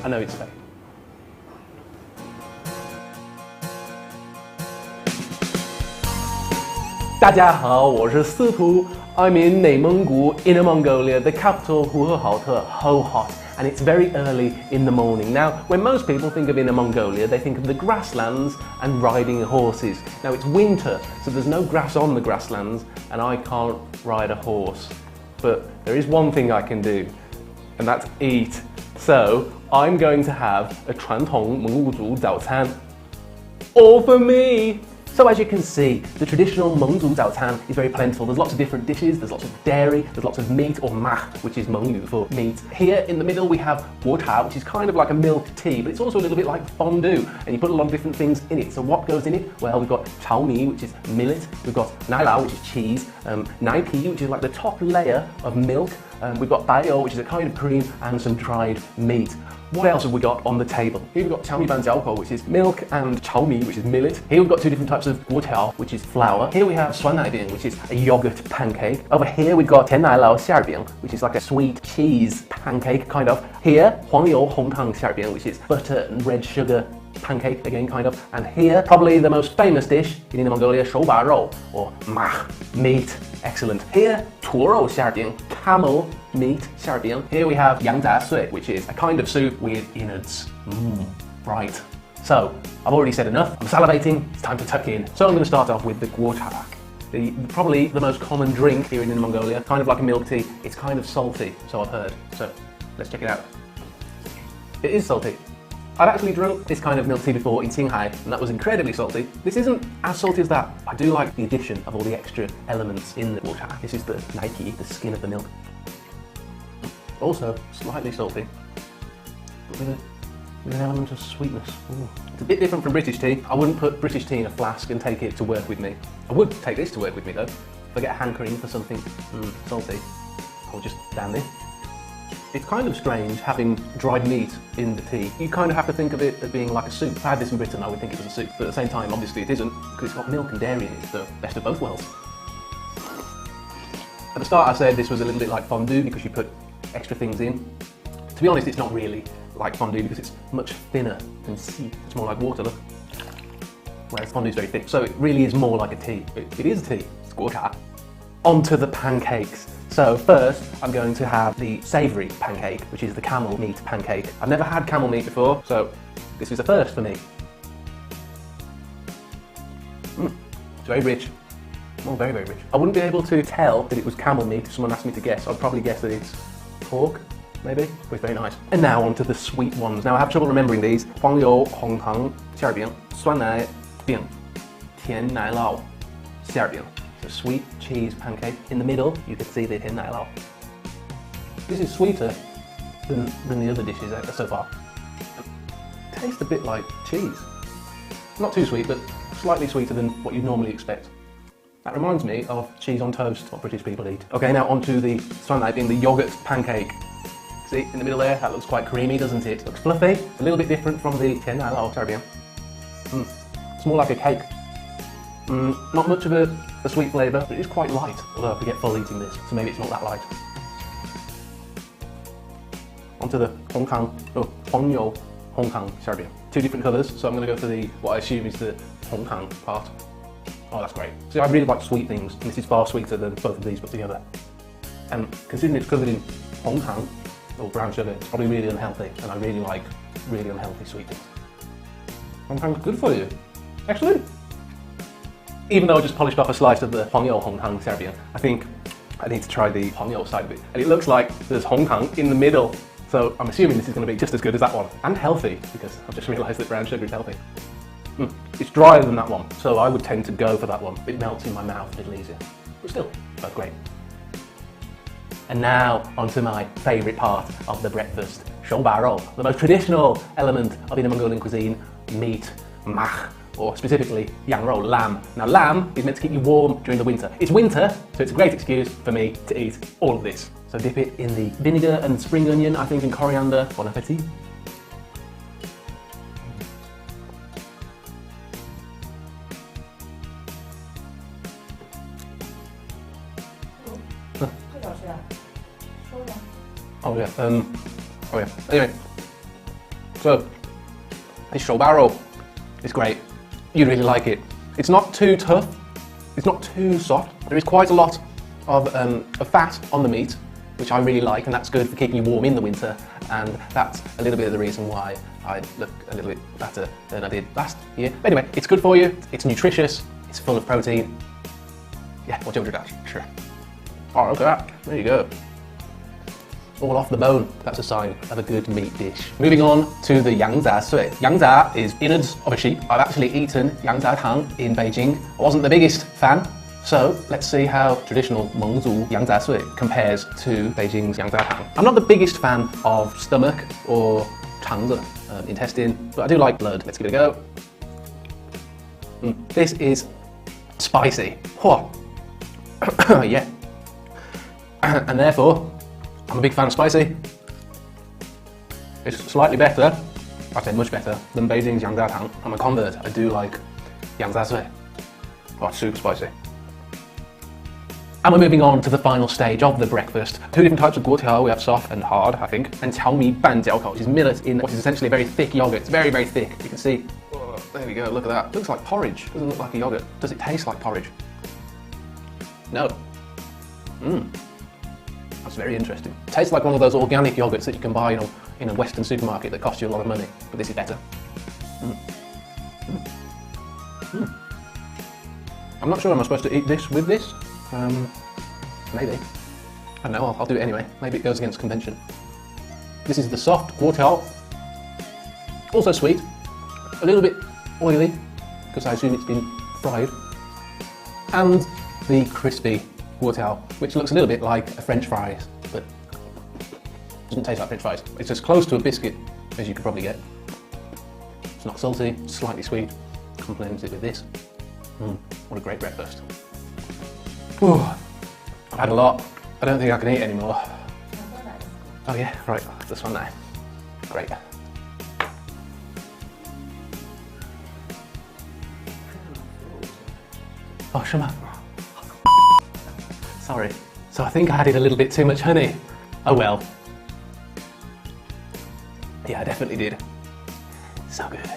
I know it's fake. Hello, 我是司徒. I'm in 内蒙古 Inner Mongolia, the capital Hohhot, and it's very early in the morning. Now, when most people think of Inner Mongolia, they think of the grasslands and riding horses. Now, it's winter, so there's no grass on the grasslands, and I can't ride a horse. But there is one thing I can do, and that's eat. So, I'm going to have a 传统蒙古族早餐, all for me! So as you can see, the traditional Mengzu Zaotan is very plentiful. There's lots of different dishes, there's lots of dairy, there's lots of meat or mah, which is Mengyu for meat. Here in the middle we have Hohhot, which is kind of like a milk tea, but it's also a little bit like fondue, and you put a lot of different things in it. So what goes in it? Well, we've got chao mi, which is millet, we've got奶酪, which is cheese, nai pi, which is like the top layer of milk, we've got bayo, which is a kind of cream, and some dried meat. What else have we got on the table? Here we've got chao mi ban jiao ko, which is milk, and chao mi, which is millet. Here we've got two different types of guotiao, which is flour. Here we have suan nai bian, which is a yogurt pancake. Over here we've got tian nai lao xiao bian, which is like a sweet cheese pancake, kind of. Here, huang you hong tang xiao bian, which is butter and red sugar pancake, again, kind of. And here, probably the most famous dish in Inner Mongolia, shou ba rou, or mah, meat. Excellent. Here, tuorou xiaobian, camel meat xiaobian. Here we have yangza sui, which is a kind of soup with innards. Right. So, I've already said enough. I'm salivating. It's time to tuck in. So I'm going to start off with the guocha. Probably the most common drink here in Inner Mongolia. Kind of like a milk tea. It's kind of salty, so I've heard. So, let's check it out. It is salty. I've actually drunk this kind of milk tea before in Qinghai, and that was incredibly salty. This isn't as salty as that. I do like the addition of all the extra elements in the water. This is the Nike, the skin of the milk. Also, slightly salty, but with an element of sweetness. It's a bit different from British tea. I wouldn't put British tea in a flask and take it to work with me. I would take this to work with me though. If I get a hankering for something salty, I'll just down this. It's kind of strange having dried meat in the tea. You kind of have to think of it as being like a soup. If I had this in Britain, I would think it was a soup. But at the same time, obviously it isn't, because it's got milk and dairy in it. It's the best of both worlds. At the start I said this was a little bit like fondue because you put extra things in. To be honest, it's not really like fondue because it's much thinner than tea. It's more like water, look. Whereas fondue is very thick. So it really is more like a tea. It is a tea. It's guocha. On to the pancakes. So first, I'm going to have the savoury pancake, which is the camel meat pancake. I've never had camel meat before, so this is a first for me. It's very rich. Oh, very, very rich. I wouldn't be able to tell that it was camel meat if someone asked me to guess. I'd probably guess that it's pork, maybe, but it's very nice. And now on to the sweet ones. Now I have trouble remembering these. Huang you hong tang xiao bian, suan nai bian, tian nai lao xiao bian. A sweet cheese pancake. In the middle, you can see the tian nai lao. This is sweeter than the other dishes so far. It tastes a bit like cheese. Not too sweet, but slightly sweeter than what you'd normally expect. That reminds me of cheese on toast, what British people eat. Okay, now on to the suan nai being the yoghurt pancake. See, in the middle there, that looks quite creamy, doesn't it? Looks fluffy, a little bit different from the tian nai lao xiao bian. It's more like a cake. Not much of a sweet flavour, but it is quite light, although I forget full eating this, so maybe it's not that light. Onto the huang you hong tang xiao bian. Two different colours, so I'm going to go for what I assume is the hong tang part. Oh, that's great. See, I really like sweet things, and this is far sweeter than both of these put together. And considering it's covered in hong tang, or brown sugar, it's probably really unhealthy, and I really like really unhealthy sweet things. Hong tang's good for you. Excellent! Even though I just polished off a slice of the huang you hong tang xiao bian, I think I need to try the huang you side of it. And it looks like there's hong tang in the middle, so I'm assuming this is going to be just as good as that one. And healthy, because I've just realised that brown sugar is healthy. It's drier than that one, so I would tend to go for that one. It melts in my mouth a little easier, but still, both great. And now, onto my favourite part of the breakfast, shou ba rou, the most traditional element of Inner Mongolian cuisine, meat, mah, or specifically yang rou, lamb. Now lamb is meant to keep you warm during the winter. It's winter, so it's a great excuse for me to eat all of this. So dip it in the vinegar and spring onion, I think, and coriander. Bon appetit. Oh yeah, Anyway, So, this shobaro is great. You'd really like it. It's not too tough. It's not too soft. There is quite a lot of fat on the meat, which I really like, and that's good for keeping you warm in the winter. And that's a little bit of the reason why I look a little bit fatter than I did last year. But anyway, it's good for you. It's nutritious. It's full of protein. Yeah, watch over that. Sure. Oh, look at that. There you go. All off the bone. That's a sign of a good meat dish. Moving on to the yangza sui. Yangza is innards of a sheep. I've actually eaten yangza tang in Beijing. I wasn't the biggest fan, so let's see how traditional Mengzu yangza sui compares to Beijing's yangza tang. I'm not the biggest fan of stomach or changzi, intestine, but I do like blood. Let's give it a go. This is spicy. Whoa. Yeah. And therefore, I'm a big fan of spicy. It's slightly better, I'd say much better, than Beijing's yangza tang. I'm a convert, I do like yangza sui. Oh, it's super spicy. And we're moving on to the final stage of the breakfast. Two different types of guotiao. We have soft and hard, I think. And qiaomi banjiaoko, which is millet in what is essentially a very thick yogurt. It's very, very thick. You can see, oh, there we go, look at that. It looks like porridge, doesn't look like a yogurt. Does it taste like porridge? No. That's very interesting. It tastes like one of those organic yogurts that you can buy, in a Western supermarket that cost you a lot of money. But this is better. I'm not sure I'm supposed to eat this with this. Maybe. I don't know, I'll do it anyway. Maybe it goes against convention. This is the soft guotiao. Also sweet. A little bit oily, because I assume it's been fried. And the crispy guotiao, which looks a little bit like a French fries, but doesn't taste like French fries. It's as close to a biscuit as you could probably get. It's not salty, it's slightly sweet. Complements it with this. What a great breakfast. Whew. I've had a lot. I don't think I can eat anymore. Oh yeah, right, this one now. Great. Oh, shema. Sorry. So I think I added a little bit too much honey. Oh well. Yeah, I definitely did. So good.